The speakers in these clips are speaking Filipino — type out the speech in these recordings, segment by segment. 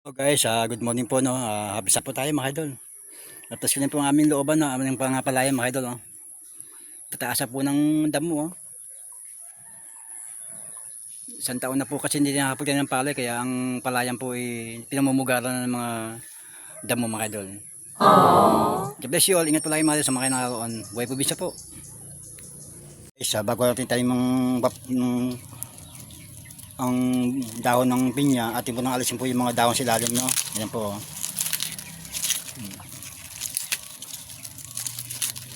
So guys, good morning po no. Happy sa po tayo mga idol. Tapos ko na po ang aming looban no, aming pangapalayan mga idol oh. Tataasa po ng damo oh. Isang taon na po kasi hindi nakapagyan ng palay kaya ang palayan po ay pinamumugaran ng mga damo mga idol. God bless you all. Ingat po lagi mga idol sa mga kayo nakaroon. Buhay po bisa po. Guys, bago natin tayo ang dahon ng pinya, atin po nang alisin po yung mga dahon sa ilalim no. Ayan po oh.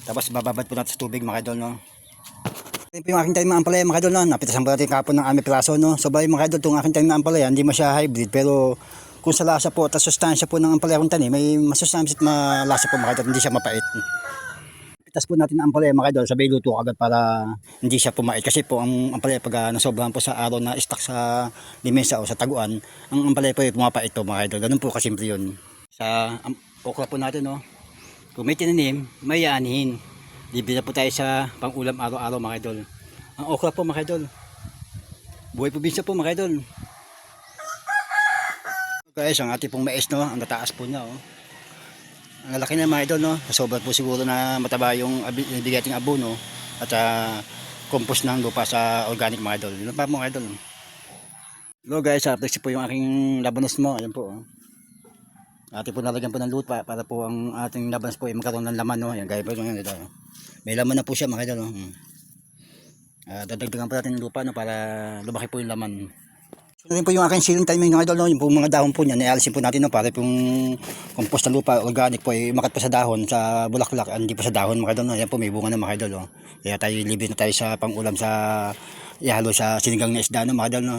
Tapos bababad po natin sa tubig mga idol no. Ito po yung aking tanim na ampalaya mga idol no. Napitasan po natin kapon ng aming piraso no. So bali mga idol itong aking tanim na ampalaya hindi masya hybrid pero kung sa lasa po at sustansya po ng ampalaya kong tanim may masustansya at malasa po mga idol, hindi siya mapait. Pitas po natin ang ampalaya mga idol, sabay luto agad para hindi siya pumait kasi po ang ampalaya pag nasobrahan po sa araw na stuck sa limesa o sa taguan, ang ampalaya po ay pumapait po mga idol. Ganun po kasimple yun. Sa okra po natin no. Kung may tinanim, may aanihin. Libre na po tayo sa pang-ulam araw-araw mga idol. Ang okra po mga idol. Buhay probinsya po mga idol. Guys, ang ating pong mais no, ang nataas po niya oh. Ang laki na mga idol no. Sobra po siguro na mataba yung bigay ating abono at compost ng lupa sa organic mga idol. Yun pa mga idol. Hello guys, flex po yung aking labanos mo. Ayan po oh. Ating po nalagyan po ng lupa para po ang ating labanos po ay magkaroon ng laman no. Ayan, gaya po yung ito. May laman na po siya mga idol no. Dadagdagan po natin ng lupa no para lumaki po yung laman. Ito rin po yung aking ceiling timing mga idol no. Yung po mga dahon po niyan ialisin po natin no para po yung compost na lupa organic po ay umakat pa sa dahon sa bulaklak, hindi pa sa dahon mga idol no. Ayan po may bunga na mga idol no. Kaya tayo libre na tayo sa pang-ulam sa ihalo sa sinigang na isda no mga idol no.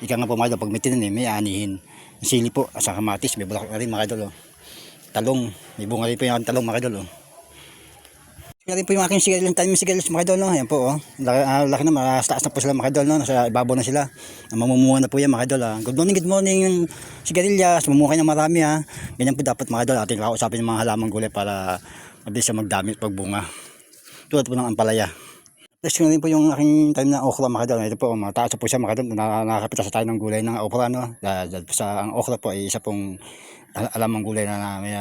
Ika nga po mga idol pag may tinanim may aanihin. Sili po, sa kamatis, may bulaklak na rin mga idol oh. Talong, may bunga rin po yung talong mga idol oh. Kaya rin po yung aking sigarilyas, tanim sigarilyas mga idol no. Ayan po oh. Laki na, taas na po sila mga idol no. Nasa ibabaw na sila. Mamumunga na po yan mga idol ah. Good morning sigarilyas. Mamunga na marami ha. Ganyan po dapat mga idol. Ating kakausapin yung mga halamang gulay para mabilis siya magdami at pagbunga. Tulad po ng ampalaya. Tapos yun rin po yung aking tanim na okra mga idol. Ito po, mataas po siya mga idol. Nakakapitas tayo ng gulay ng okra no. Dahil po sa ang okra po ay isa pong alamang gulay na may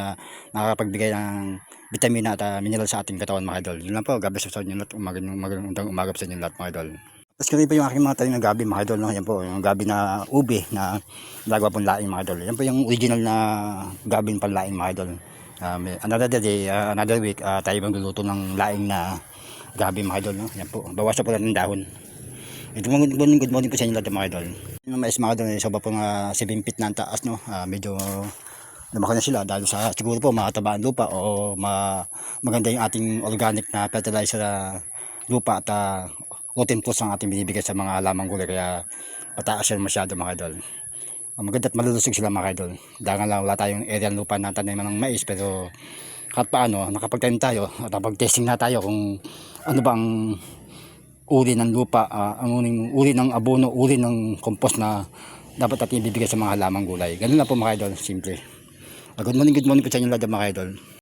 nakakapagbigay ng vitamina at mineral sa ating katawan mga idol. Yun lang po, gabi sa inyo lahat. Magandang umaga sa inyo lahat mga idol. Tapos yun rin po yung aking mga tanim na gabi mga idol. No? Yan po, yung gabi na ube na nagawa pong laing mga idol. Yan po yung original na gabi ng panlaing mga idol. Another day, another week, tayo magluluto ng laing na gabi mga idol no. Yan po. Bawasan po natin ng dahon. Good morning po sa inyo lahat mga idol. Yung mais mga idol, soba po nga 7 feet na ang taas no. Medyo lumaki na sila dahil sa siguro po mataba ang lupa o maganda yung ating organic na fertilizer sa lupa at rotten foods ang ating binibigay sa mga lamang gulay kaya pataas yan masyado mga idol. Maganda at malulusog sila mga idol. Dahil lang wala tayong area lupa na tanaman ng mais pero kahit paano nakapagtanim tayo at nakapag-testing na tayo kung ano bang uri ng lupa, ang uri ng abono, uri ng compost na dapat natin ibibigay sa mga halamang gulay. Ganun lang po mga idol, simple. Good morning po sa inyo lahat mga idol.